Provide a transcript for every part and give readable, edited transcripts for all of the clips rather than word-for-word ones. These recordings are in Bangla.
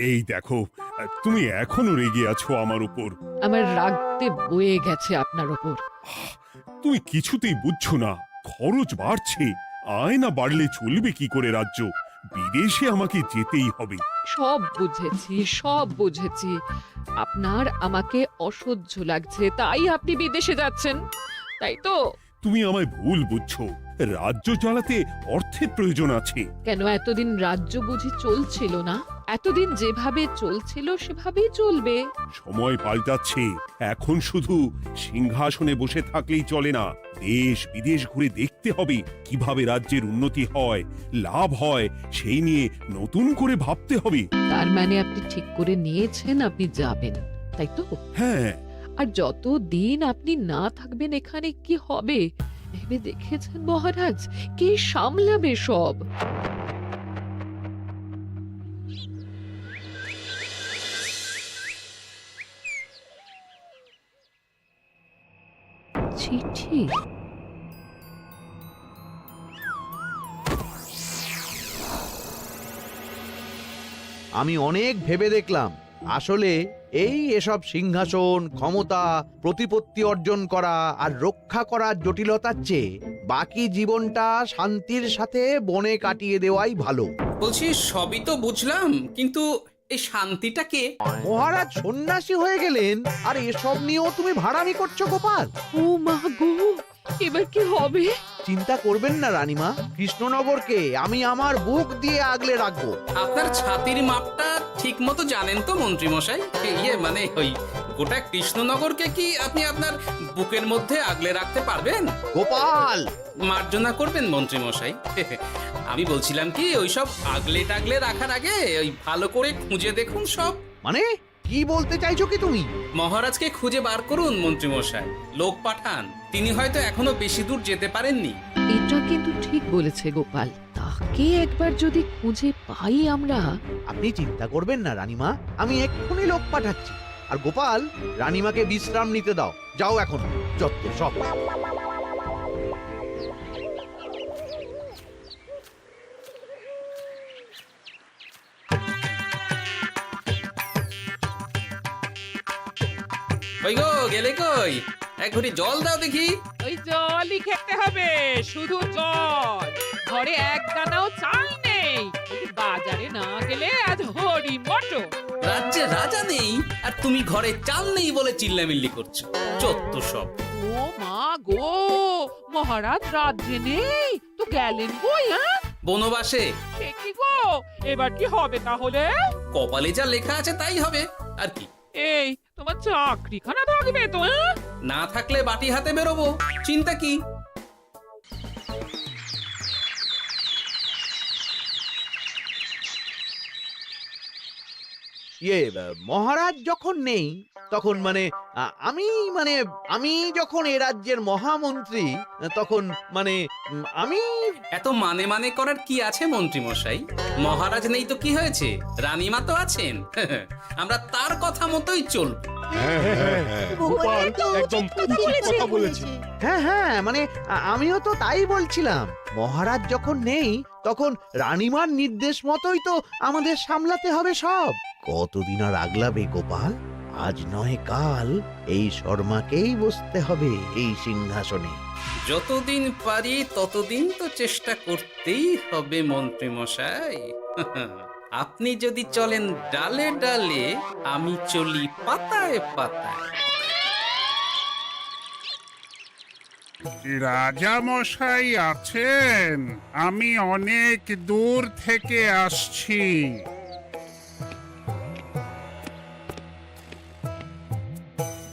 এই দেখো, তুমি এখনো রেগে আছো আমার উপর। আমার রাগতে বয়ে গেছে আপনার ওপর। তুমি কিছুতেই বুঝছো না, খরচ বাড়ছে। আয় না বাড়লে চলবে কি করে রাজ্য? বিদেশে আমাকে যেতেই হবে। সব বুঝেছি, সব বুঝেছি। আপনার আমাকে অসহ্য লাগছে, তাই আপনি বিদেশে যাচ্ছেন, তাই তো? তুমি আমায় ভুল বুঝছো। রাজ্য চালাতে অর্থের প্রয়োজন আছে। কেন এতদিন রাজ্য বুঝি চলছিল না? এতদিন যেভাবে চলছিল সেভাবেই চলবে। সময় পাল্টাচ্ছে। এখন শুধু সিংহাসনে বসে থাকলেই চলে না। দেশ বিদেশ ঘুরে দেখতে হবে কিভাবে রাজ্যের উন্নতি হয়, লাভ হয়, সেই নিয়ে নতুন করে ভাবতে হবে। তার মানে আপনি ঠিক করে নিয়েছেন আপনি যাবেন, তাই তো? হ্যাঁ। আর যতদিন আপনি না থাকবেন এখানে কি হবে ভেবে দেখেছেন মহারাজ? কে সামলাবে সব? চিঠি? আমি অনেক ভেবে দেখলাম, আসলে এসব সিংহাসন, ক্ষমতা, প্রতিপত্তি অর্জন করা আর রক্ষা করার জটিলতার চেয়ে বাকি জীবনটা শান্তির সাথে বনে কাটিয়ে দেওয়াই ভালো। বলছি সবই তো বুঝলাম, কিন্তু এই শান্তিটা কে? মহারাজ সন্ন্যাসী হয়ে গেলেন আর এসব নিয়েও তুমি ভাড়ামি করছো গোপাল? ও মা গো, এবার কি হবে? চিন্তা করবেন না রানীমা, কৃষ্ণনগরকে আমি আমার বুক দিয়ে আগলে রাখবো। আপনার ছাতির মাপটা ঠিক মতো জানেন তো মন্ত্রী মশাই? মানে ওই গোটা কৃষ্ণনগরকে কি আপনি আপনার বুকের মধ্যে আগলে রাখতে পারবেন? গোপাল! মার্জনা করবেন মন্ত্রী মশাই। আমি বলছিলাম কি, ওইসব আগলে টাগলে রাখার আগে ওই ভালো করে খুঁজে দেখুন সব। মানে কি বলতে চাইছো কি তুমি? মহারাজকে খুঁজে বার করুন মন্ত্রী মশাই, লোক পাঠান। তিনি হয়তো এখনো বেশি দূর যেতে পারেননি। এটা কিন্তু ঠিক বলেছে গোপাল, তাকে একবার যদি খুঁজে পাই আমরা। আপনি চিন্তা করবেন না রানীমা, আমি এক্ষুনি লোক পাঠাচ্ছি। আর গোপাল, রানীমাকে বিশ্রাম নিতে দাও। যাও এখন, যত সব। কই গো, গেলে কই? এক ঘটি জল দাও দেখি। ওই জলই খেতে হবে, শুধু জল। ঘরে এক দানাও চাল নেই। বাজারে না গেলে আজ হরি মটর। রাজ্যে রাজা নেই আর তুমি ঘরে চাল নেই বলে চিল্লামিল্লি করছো। চত্ব সব। ও মা গো, মহারাজ রাজ্যে নেই তো গেলেন কই? হ্যাঁ, বনবাসে। সে কি গো, এবার কি হবে তাহলে? কপালে যা লেখা আছে তাই হবে, আর কি। এই তোমার চাকরিখানা থাকবে তো? হ্যাঁ, না থাকলে বাটি হাতে বেরোবো, চিন্তা কি? মহারাজ যখন নেই তখন আমি যখন এ রাজ্যের মহামন্ত্রী, তখন আমি এত মানে মানে করার কি আছে মন্ত্রী মশাই? মহারাজ নেই তো কি হয়েছে, রানীমা তো আছেন। আমরা তার কথা মতোই চলব। গোপাল একদম উচিত কথা বলেছে। হ্যাঁ হ্যাঁ, আমিও তো তাই বলছিলাম। মহারাজ যখন নেই তখন রানীমার নির্দেশ মতোই তো আমাদের সামলাতে হবে সব। কতদিন আর আগলাবে গোপাল? আজ নয় কাল এই শর্মাকেই বসতে হবে এই সিংহাসনে। যতদিন পারি ততদিন তো চেষ্টা করতেই হবে মন্ত্রী মশাই। আপনি যদি চলেন ডালে ডালে, আমি চলি পাতায় পাতায়। রাজা মশাই আছেন? আমি অনেক দূর থেকে আসছি।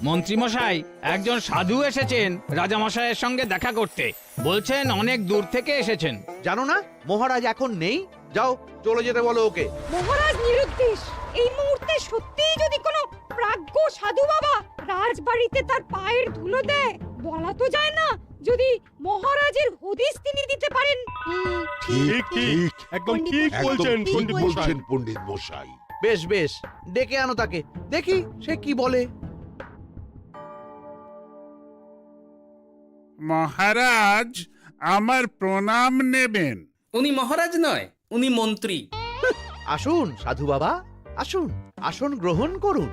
মন্ত্রীমশাই, একজন সাধু এসেছেন রাজামশাইয়ের সঙ্গে দেখা করতে। বলছেন অনেক দূর থেকে এসেছেন। জানো না মহারাজ এখন নেই? যাও, চলে যেতে বলো ওকে। মহারাজ নিরুদ্দেশ। এই মুহূর্তে সত্যিই যদি কোনো প্রাজ্ঞ সাধু বাবা রাজবাড়িতে তার পায়ের ধুলো দেয়, বলা তো যায় না যদি মহারাজের হদিস তিনি দিতে পারেন। ঠিক ঠিক, একদম ঠিক বলছেন পণ্ডিত মশাই। বেশ বেশ, ডেকে আনো তাকে, দেখি সে কি বলে। মহারাজ, আমার প্রণাম নেবেন। উনি মহারাজ নয়, উনি মন্ত্রী। আসুন সাধু বাবা, আসুন, আসন গ্রহণ করুন।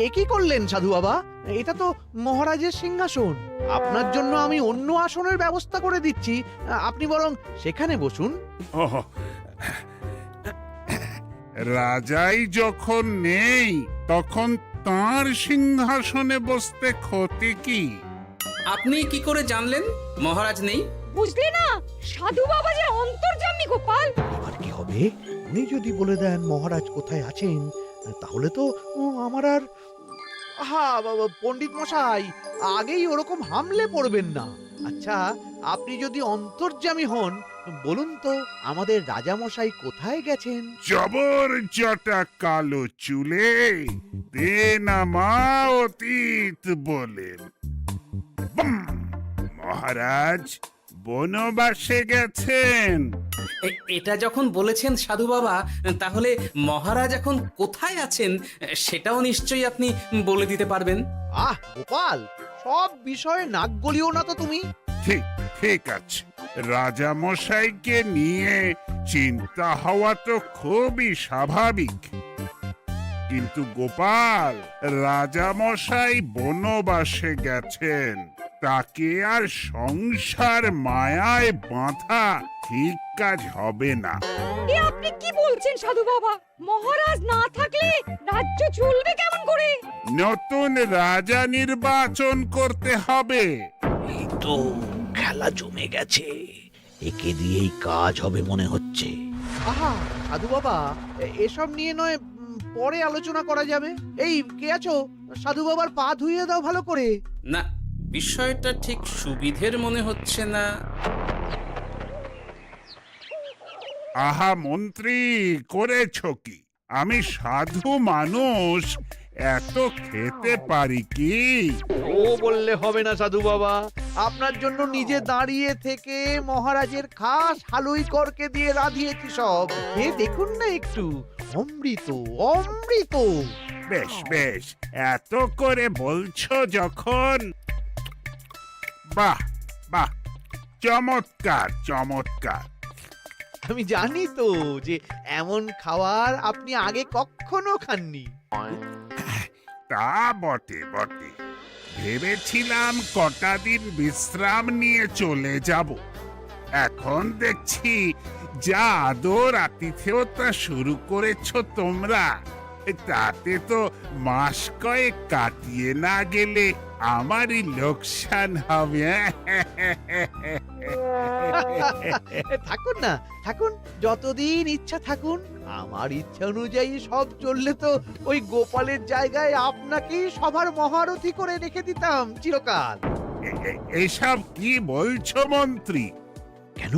এ কি করলেন সাধু বাবা? এটা তো মহারাজের সিংহাসন। আপনার জন্য আমি অন্য আসনের ব্যবস্থা করে দিচ্ছি, আপনি বরং সেখানে বসুন। ওহ, রাজাই যখন নেই তখন তার সিংহাসনে বসতে ক্ষতি কি? আপনি কি করে জানলেন মহারাজ নেই? বুঝলে না, সাধু বাবা যে অন্তর্যামী গোপাল। এবার কি হবে? উনি যদি বলে দেন মহারাজ কোথায় আছেন, তাহলে তো আমার আর বাবা পণ্ডিত মশাই, আগেই ওরকম হামলে পড়বেন না। আচ্ছা, আপনি যদি অন্তর্যামী হন, বলুন তো আমাদের রাজা মশাই কোথায় গেছেন? জবর জটা কালো চুলে দে না মা অতীত বলেন। বুম! মহারাজ বনবাসে গেছেন। এটা যখন বলেছেন সাধু বাবা, তাহলে মহারাজ এখন কোথায় আছেন সেটাও নিশ্চয়ই আপনি বলে দিতে পারবেন। গোপাল, সব বিষয়ে নাক গলিও না তো তুমি। ঠিক ঠিক আছে, রাজা মশাইকে নিয়ে চিন্তা হওয়া তো খুবই স্বাভাবিক, কিন্তু গোপাল, রাজা মশাই বনবাসে গেছেন, তাকে আর সংসার মায়ায় বাঁধা ঠিক কাজ হবে না। এ আপনি কি বলছেন সাধু বাবা? মহারাজ না থাকলে রাজ্য চলবে কেমন করে? নতুন রাজা নির্বাচন করতে হবে। এই তো খেলা জমে গেছে, একে দিয়েই কাজ হবে মনে হচ্ছে। সাধু বাবা, এসব নিয়ে নয় পরে আলোচনা করা যাবে। এই কে আছো? সাধু বাবার পা ধুইয়ে দাও ভালো করে। না, বিষয়টা ঠিক সুবিধের মনে হচ্ছে না। আহা মন্ত্রী, করেছ কি? আমি সাধু মানুষ, এত খেতে পারি কি? ও বললে হবে না সাধু বাবা, আপনার জন্য নিজে দাঁড়িয়ে থেকে মহারাজের খাস হালুই করকে দিয়ে রাঁধিয়েছি সব। দেখুন না একটু, অমৃত অমৃত। বেশ বেশ, এত করে বলছো যখন, বাহ বাহ, চমৎকার চমৎকার। আমি জানি তো যে এমন খাবার আপনি আগে কখনো খাননি। তা বটে বটে, ভেবেছিলাম কটা দিন বিশ্রাম নিয়ে চলে যাব। এখন দেখছি যা আদর আতিথেয়তা শুরু করেছো তোমরা, তাতে তো মাস কয়েক কাটিয়ে না গেলে আমারই লোকসান হবে। থাকুন না, থাকুন, যতদিন ইচ্ছা থাকুন। আমার ইচ্ছা অনুযায়ী সব চললে তো ওই গোপালের জায়গায় আপনাকেই সবার মহারথী করে রেখে দিতাম চিরকাল। এসব কি বলছো মন্ত্রী? কেন,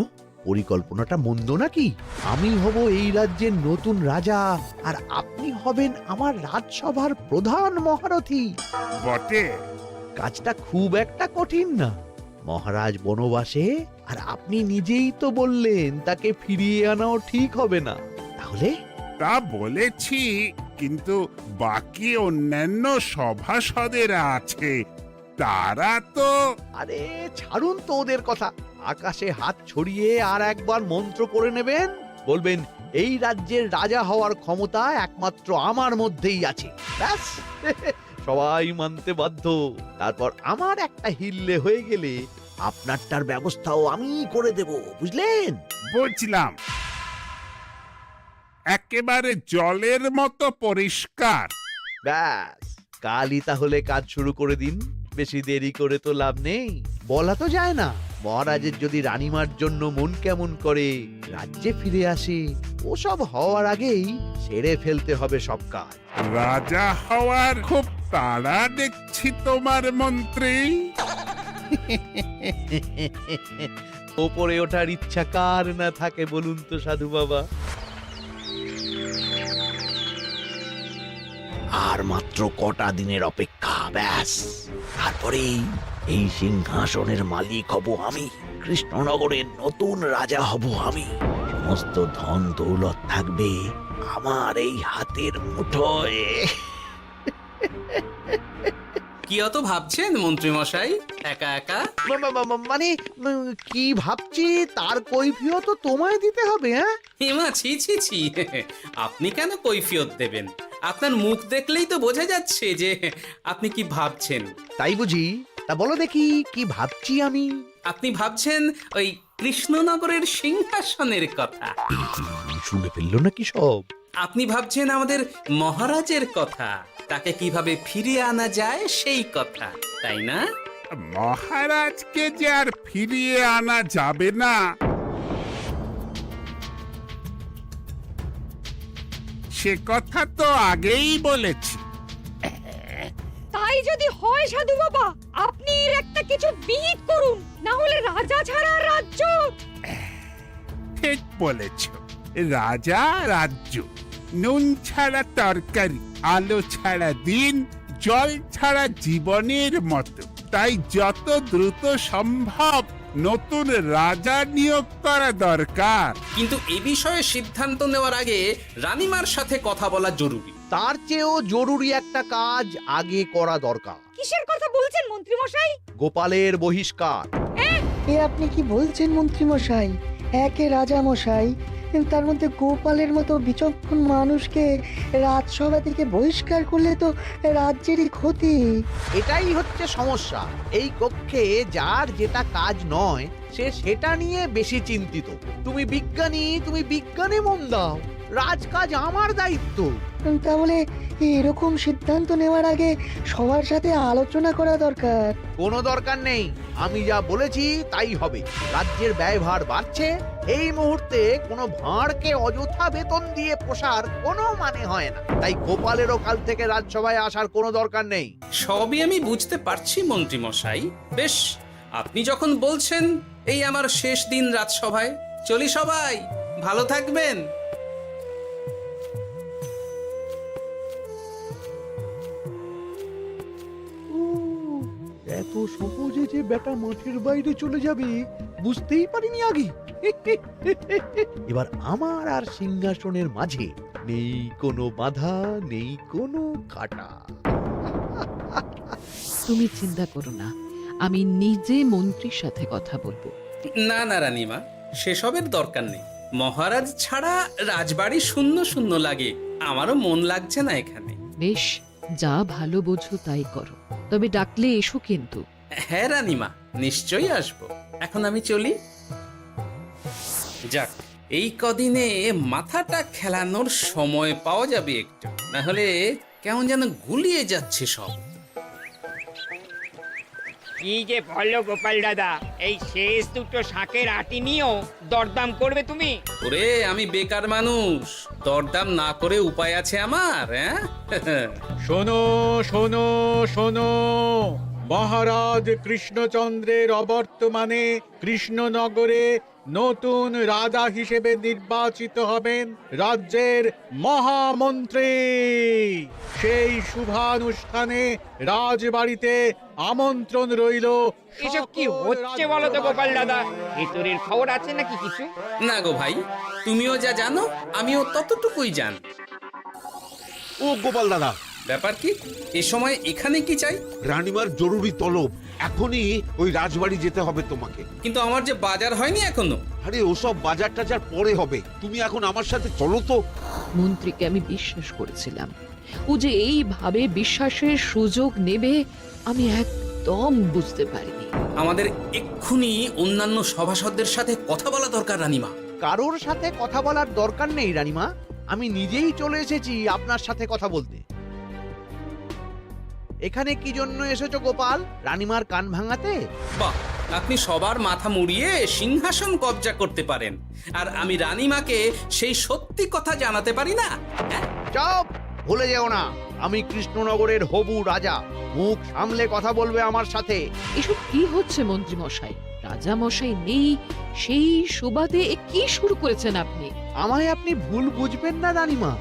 পরিকল্পনাটা মন্দ নাকি? আমি হব এই রাজ্যের নতুন রাজা, আর আপনি হবেন আমার রাজসভার প্রধান মহারথী। বটে, কাজটা খুব একটা কঠিন না। মহারাজ বনবাসে, আর আপনি নিজেই তো বললেন তাকে ফিরিয়ে আনাও ঠিক হবে না। তাহলে তা বলেছি, কিন্তু বাকি অন্যান্য সভাসদেরা আছে, তারা তো। আরে ছাড়ুন তো ওদের কথা। আকাশে হাত ছড়িয়ে আর একবার মন্ত্র পড়ে নেবেন, বলবেন এই রাজ্যের রাজা হওয়ার ক্ষমতা একমাত্র আমার মধ্যেই আছে, ব্যাস। সবাই মানতে বাধ্য। তারপর আমার একটা হিল্লে হয়ে গেলে আপনারটার ব্যবস্থাও আমি করে দেব, বুঝলেন? বুঝলাম, একেবারে জলের মতো পরিষ্কার। ব্যাস, কালই তাহলে কাজ শুরু করে দিন। বেশি দেরি করে তো লাভ নেই। বলা তো যায় না, মহারাজের যদি রানীমার জন্য মন কেমন করে, রাজ্যে ফিরে আসে, ওসব হওয়ার আগেই সেরে ফেলতে হবে সব কাজ। রাজা হওয়ার খুব তাড়া দেখছি তোমার মন্ত্রী। ওপরে ওঠার ইচ্ছা কার না থাকে বলুন তো সাধু বাবা? আর মাত্র কটা দিনের অপেক্ষা, ব্যাস। তারপরেই এই সিংহাসনের মালিক হব আমি, কৃষ্ণনগরের নতুন রাজা হব আমি। সমস্ত ধন দৌলত থাকবে আমার এই হাতের মুঠোয়। কি অত ভাবছেন মন্ত্রী মশাই একা একা? মানে কি ভাবছি তার কৈফিয়ত তো তোমায় দিতে হবে। হ্যাঁ, হিমা ছি ছি ছি, আপনি কেন কৈফিয়ত দেবেন? আপনার মুখ দেখলেই তো বোঝা যাচ্ছে যে আপনি কি ভাবছেন। তাই বুঝি? তা বলো দেখি কি ভাবছি আমি। আপনি ভাবছেন ওই কৃষ্ণনগরের সিংহাসনের কথা। শুনে ফেললো নাকি সব? আপনি ভাবছেন আমাদের মহারাজের কথা, তাকে কিভাবে ফিরিয়ে আনা যায় সেই কথা, তাই না? মহারাজকে যে আর ফিরিয়ে আনা যাবে না সে কথা তো আগেই বলেছি। তাই যদি হয় সাধু বাবা, আপনি এর একটা কিছু বিহিত করুন, না হলে রাজা ছাড়া রাজ্য। ঠিক বলেছ, রাজা রাজ্য, নুন ছাড়া তরকারি, আলো ছাড়া দিন, জল ছাড়া জীবনের মতো। তাই যত দ্রুত সম্ভব নতুন রাজা নিয়োগ করা দরকার। কিন্তু এ বিষয়ে সিদ্ধান্ত নেওয়ার আগে রানীমার সাথে কথা বলা জরুরি। তার চেয়েও জরুরি একটা কাজ আগে করা দরকার। কিসের কথা বলছেন মন্ত্রী মশাই? গোপালের বহিষ্কার। এ আপনি কি বলছেন মন্ত্রী মশাই? একে রাজা মশাই, তার মধ্যে গোপালের মতো বিচক্ষণ মানুষকে রাজসভা থেকে বহিষ্কার করলে তো রাজ্যেরই ক্ষতি। এটাই হচ্ছে সমস্যা। এই কক্ষে যার যেটা কাজ নয় সে সেটা নিয়ে বেশি চিন্তিত। তুমি বিজ্ঞানে মন দাও, রাজকাজ আমার দায়িত্ব। তাহলে এরকম সিদ্ধান্ত নেওয়ার আগে সবার সাথে আলোচনা করা দরকার। কোনো দরকার নেই, আমি যা বলেছি তাই হবে। রাজ্যের ব্যয়ভার বাড়ছে, এই মুহূর্তে কোনো ভাঁড়কে অযথা বেতন দিয়ে পোষার কোনো মানে হয় না। তাই গোপালেরও কাল থেকে রাজসভায় আসার কোনো দরকার নেই। সবই আমি বুঝতে পারছি মন্ত্রী মশাই। বেশ, আপনি যখন বলছেন, এই আমার শেষ দিন রাজসভায়, চলি সবাই, ভালো থাকবেন। এত সহজে যে বেটা মাঠের বাইরে চলে যাবে বুঝতেই পারিনি আগে। এবার আমার আর সিংহাসনের মাঝে নেই কোনো বাধা, নেই কোনো কাটা। তুমি চিন্তা করো না, আমি নিজে মন্ত্রীর সাথে কথা বলবো। না না রানীমা, সেসবের দরকার নেই। মহারাজ ছাড়া রাজবাড়ি শূন্য শূন্য লাগে, আমারও মন লাগছে না এখানে। বেশ, যা ভালো বোঝো তাই করো, তবে ডাকলে এসো কিন্তু। হ্যাঁ রানীমা, নিশ্চয়ই আসবো। এখন আমি চলি। যাক, এই কদিনে মাথাটা খেলানোর সময় পাওয়া যাবে একটু, না হলে কেমন যেন গুলিয়ে যাচ্ছে সব। কি যে বলো গোপাল দাদা, এই শেষ দুটো শাকের আটি নিয়েও দরদাম করবে তুমি? ওরে, আমি বেকার মানুষ, দরদাম না করে উপায় আছে আমার? হ্যাঁ শোনো শোনো শোনো, মহারাজ কৃষ্ণচন্দ্রের অবর্তমানে কৃষ্ণনগরে নতুন রাজা হিসেবে নির্বাচিত হবেন রাজ্যের মহামন্ত্রী। সেই শুভানুষ্ঠানে রাজবাড়িতে আমন্ত্রণ রইল। এসব কি হচ্ছে বলো তো গোপাল দাদা? ভিতরের খবর আছে নাকি কিছু? না গো ভাই, তুমিও যা জানো আমিও ততটুকুই জানি। ও গোপাল দাদা, ব্যাপার কি? এ সময় এখানে কি চাই? রানীমার জরুরি তলব, এখনই ওই রাজবাড়ি যেতে হবে তোমাকে। কিন্তু আমার যে বাজার হয়নি এখনো। আরে ওসব বাজার টাজার পরে হবে, তুমি এখন আমার সাথে চলো তো। মন্ত্রীকে আমি বিশ্বাস করেছিলাম, ও যে এইভাবে বিশ্বাসের সুযোগ নেবে আমি একদম বুঝতে পারিনি। আমাদের এক্ষুনি অন্যান্য সভাসদদের সাথে কথা বলা দরকার রানীমা। কারোর সাথে কথা বলার দরকার নেই রানীমা, আমি নিজেই চলে এসেছি আপনার সাথে কথা বলতে। এখানে কি জন্য এসেছো গোপাল? রানীমার কান ভাঙাতে? বাহ, আপনি সবার মাথা মুড়িয়ে সিংহাসন কবজা করতে পারেন, আর আমি রানীমাকে সেই সত্যি কথা জানাতে পারি না? হ্যাঁ? চুপ! ভুলে যেও না, আমি কৃষ্ণনগরের হবু রাজা। মুখ সামলে কথা বলবে আমার সাথে। এসব কি হচ্ছে মন্ত্রী মশাই? রাজা মশাই নেই, সেই সুবাদে এ কি শুরু করেছেন আপনি? আমায় আপনি ভুল বুঝবেন না রানীমা,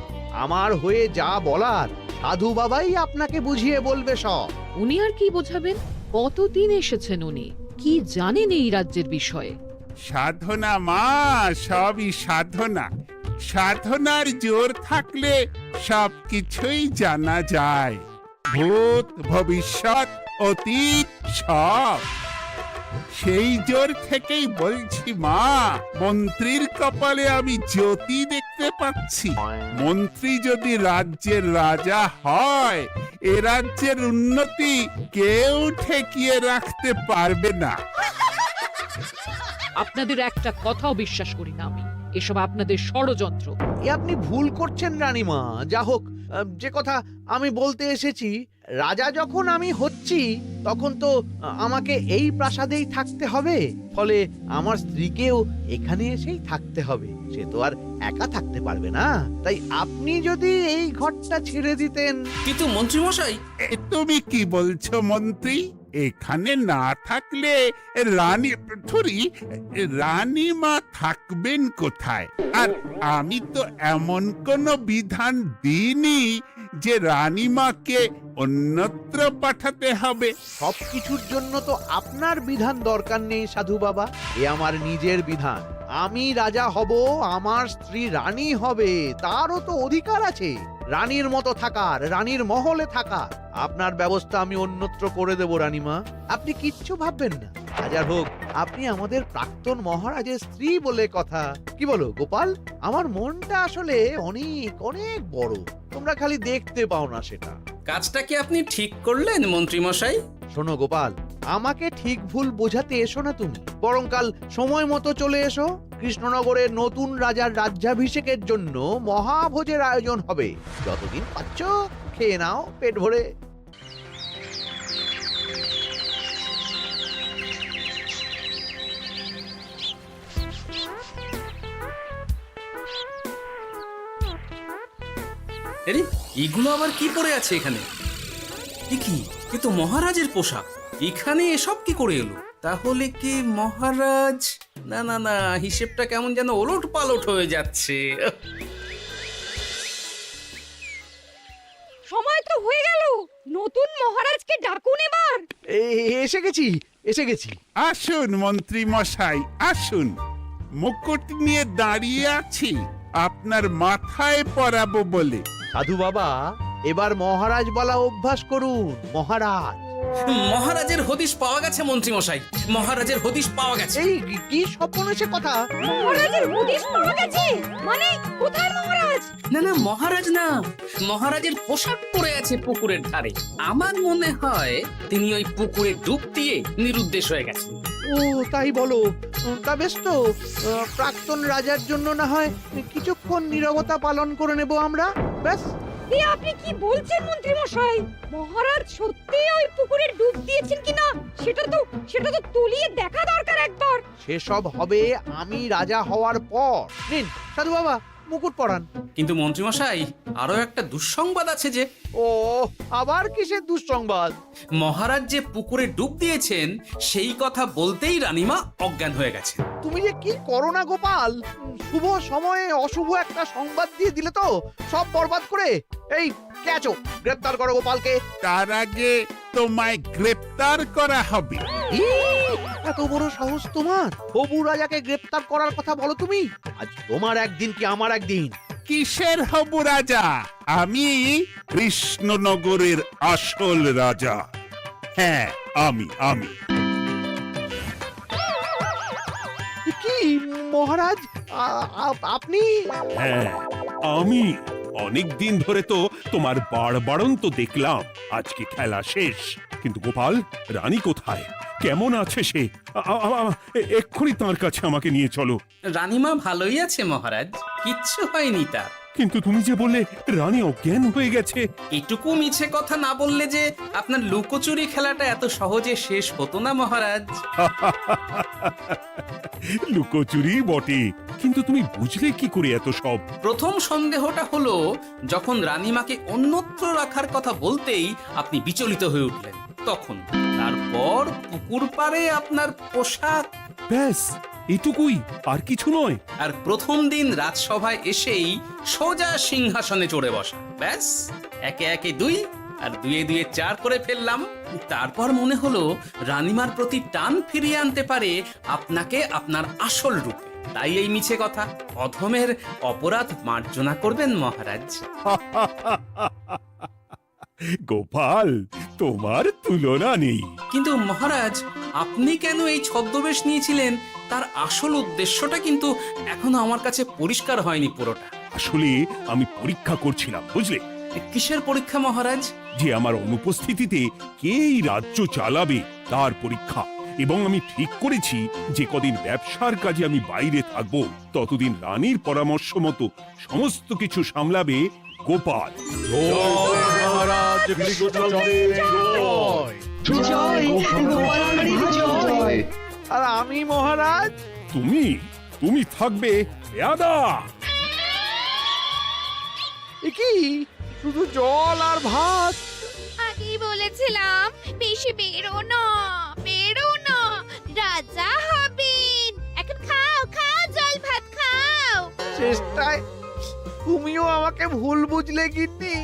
আমার হয়ে যা বলার সাধু বাবাই আপনাকে বুঝিয়ে বলবে সব। উনি আর কি বোঝাবেন? কতদিন এসেছেন উনি, কি জানেন এই রাজ্যের বিষয়ে? সাধনা মা, সবই সাধনা। সাধনার জোর থাকলে সবকিছুই জানা যায়। ভূত ভবিষ্যৎ অতীত সব। সেই জোর থেকেই বলছি মা, মন্ত্রীর কপালে আমি জ্যোতি দেখতে পাচ্ছি। মন্ত্রী যদি রাজ্যের রাজা হয়, এ রাজ্যের উন্নতি কেউ ঠেকিয়ে রাখতে পারবে না। আপনাদের একটা কথাও বিশ্বাস করি না আমি, এসব আপনাদের ষড়যন্ত্র। এ আপনি ভুল করছেন রানীমা। যা হোক, যে কথা আমি বলতে এসেছি, রাজা যখন আমি হচ্ছি তখন তো আমাকে এই প্রাসাদেই থাকতে হবে, ফলে আমার স্ত্রীকেও এখানে এসেই থাকতে হবে। সে তো আর একা থাকতে পারবে না। তাই আপনি যদি এই ঘরটা ছেড়ে দিতেন। কিন্তু মন্ত্রীমশাই, তুমি কি বলছো মন্ত্রী? এখানে না থাকলে রানীমা থাকবেন কোথায়? আর আমি তো এমন কোন বিধান দিইনি যে রানীমাকে অন্যত্র পাঠাতে হবে। সবকিছুর জন্য তো আপনার বিধান দরকার নেই সাধু বাবা, এ আমার নিজের বিধান। আমি রাজা হব, আমার স্ত্রী রানী হবে, তারও তো অধিকার আছে রানীর মতো থাকার, রানীর মহলে থাকার। আপনার ব্যবস্থা আমি অন্যত্র করে দেব রানীমা, আপনি কিচ্ছু ভাববেন না। হাজার হোক আপনি আমাদের প্রাক্তন মহারাজের স্ত্রী বলে কথা। কি বলো গোপাল? আমার মনটা আসলে অনেক অনেক বড়, তোমরা খালি দেখতে পাও না সেটা। কাজটা কি আপনি ঠিক করলেন মন্ত্রীমশাই? শোনো গোপাল, আমাকে ঠিক ভুল বোঝাতে এসো না তুমি, বরং কাল সময় মতো চলে এসো। কৃষ্ণনগরের নতুন রাজার রাজ্যাভিষেকের জন্য মহাভোজের আয়োজন হবে। যতদিন পাচ্ছ খেয়ে নাও পেট ভরে। আরে এগুলো আবার কি পরে আছে এখানে? কি এ তো মহারাজের পোশাক। এখানে এসব কি করে এলো? তাহলে কি মহারাজ? না না না, হিসেবটা কেমন যেন ওলট পালট হয়ে যাচ্ছে। সময় তো হয়ে গেল, নতুন মহারাজকে ডাকুন এবার। এসে গেছি, এসে গেছি। আসুন মন্ত্রী মশাই, আসুন। মুকুট নিয়ে দাঁড়িয়ে আছি আপনার মাথায় পরাবো বলে। সাধু বাবা, এবার মহারাজ বলা অভ্যাস করুন। মহারাজ। মহারাজের হদিশ পাওয়া গেছে মন্ত্রীমশাই, মহারাজের হদিশ পাওয়া গেছে। এই কি স্বপ্নেছে কথা? মহারাজের হদিশ পাওয়া গেছে মানে কোথায় মহারাজ? না না, মহারাজ না, মহারাজের পোশাক পরে আছে পুকুরের ধারে। আমার মনে হয় তিনি ওই পুকুরে ডুব দিয়ে নিরুদ্দেশ হয়ে গেছেন। ও তাই বলো? তা বেশ তো, প্রাক্তন রাজার জন্য না হয় কিছুক্ষণ নীরবতা পালন করে নেব আমরা, ব্যাস। এ আপনি কি বলছেন মন্ত্রী মশাই? মহারাজ সত্যি ওই পুকুরে ডুব দিয়েছেন কিনা সেটা তো তুলিয়ে দেখা দরকার একবার। সেসব হবে আমি রাজা হওয়ার পর। নিন সাধু বাবা, মুকুট পরান। কিন্তু মন্ত্রীমশাই, আরো একটা দুঃসংবাদ আছে যে। ও আবার কিসের দুঃসংবাদ? মহারাজ যে পুকুরে ডুব দিয়েছেন সেই কথা বলতেই রানীমা অজ্ঞান হয়ে গেছে। তুমি যে কি করো না গোপাল, শুভ সময়ে অশুভ একটা সংবাদ দিয়ে দিলে তো সব বরবাদ করে। এই কে আছো? গ্রেপ্তার করো গোপালকে। তার আগে তোমায় গ্রেপ্তার করা হবে। এত বড় সাহস তোমার? হবু রাজাকে গ্রেপ্তার করার কথা বলো তুমি? আজ তোমার একদিন কি আমার একদিন। কিসের হবু রাজা? আমি কৃষ্ণনগরের আসল রাজা। হ্যাঁ, আমি। কি মহারাজ, আপনি? হ্যাঁ, আমি। অনেক দিন ধরে তো তোমার বাড়বাড়ন্ত দেখলাম, আজকে খেলা শেষ। কিন্তু গোপাল, রানী কোথায়? কেমন আছে সে? এক্ষুনি তার কাছে আমাকে নিয়ে চলো। রানীমা ভালোই আছে মহারাজ, কিচ্ছু হয়নি তার। কিন্তু তুমি যে বললে রানী অজ্ঞান হয়ে গেছে। এটুকু মিছে কথা না বললে যে আপনার লুকোচুরি খেলাটা এত সহজে শেষ হতো না মহারাজ। লুকোচুরি বটে, কিন্তু তুমি বুঝলে কি করে এত সব? প্রথম সন্দেহটা হলো যখন রানীমাকে অন্যত্র রাখার কথা বলতেই আপনি বিচলিত হয়ে উঠলেন, তখন। তারপর পুকুর পাড়ে আপনার পোশাক। ব্যাস এটুকুই, আর কিছু নয়। আর প্রথম দিন রাজসভায় এসেই সোজা সিংহাসনে চড়ে বসা, ব্যাস। একে একে 2 আর 2 এ 2 4 করে ফেললাম। তারপর মনে হলো রানীমার প্রতি টান ফিরিয়ে আনতে পারে আপনাকে আপনার আসল রূপে। তাই এই মিছে কথা। অধমের অপরাধ মার্জনা করবেন মহারাজ। গোপাল, তোমার তুলনা নেই। কিন্তু মহারাজ, আপনি কেন এই ছদ্মবেশ নিয়েছিলেন তার আসল উদ্দেশ্যটা কিন্তু এখনো আমার কাছে পরিষ্কার হয়নি পুরোটা। আসলে আমি পরীক্ষা করছিলাম, বুঝলে, কিসের পরীক্ষা মহারাজ? যে আমার অনুপস্থিতিতে কে এই রাজ্য চালাবে তার পরীক্ষা। এবং আমি ঠিক করেছি যে কদিন ব্যবসার কাজে আমি বাইরে থাকবো ততদিন রানীর পরামর্শ মতো সমস্ত কিছু সামলাবে গোপাল। আর আমি মহারাজ? তুমি থাকবে পেয়াদা। এ কি, শুধু জল আর ভাত? আগেই বলেছিলাম বেশি বেরো না, বেরো না, রাজা হবেন। এখন খাও খাও, জল ভাত খাও। চেষ্টায় তুমিও আমাকে ভুল বুঝলে গিন্নি।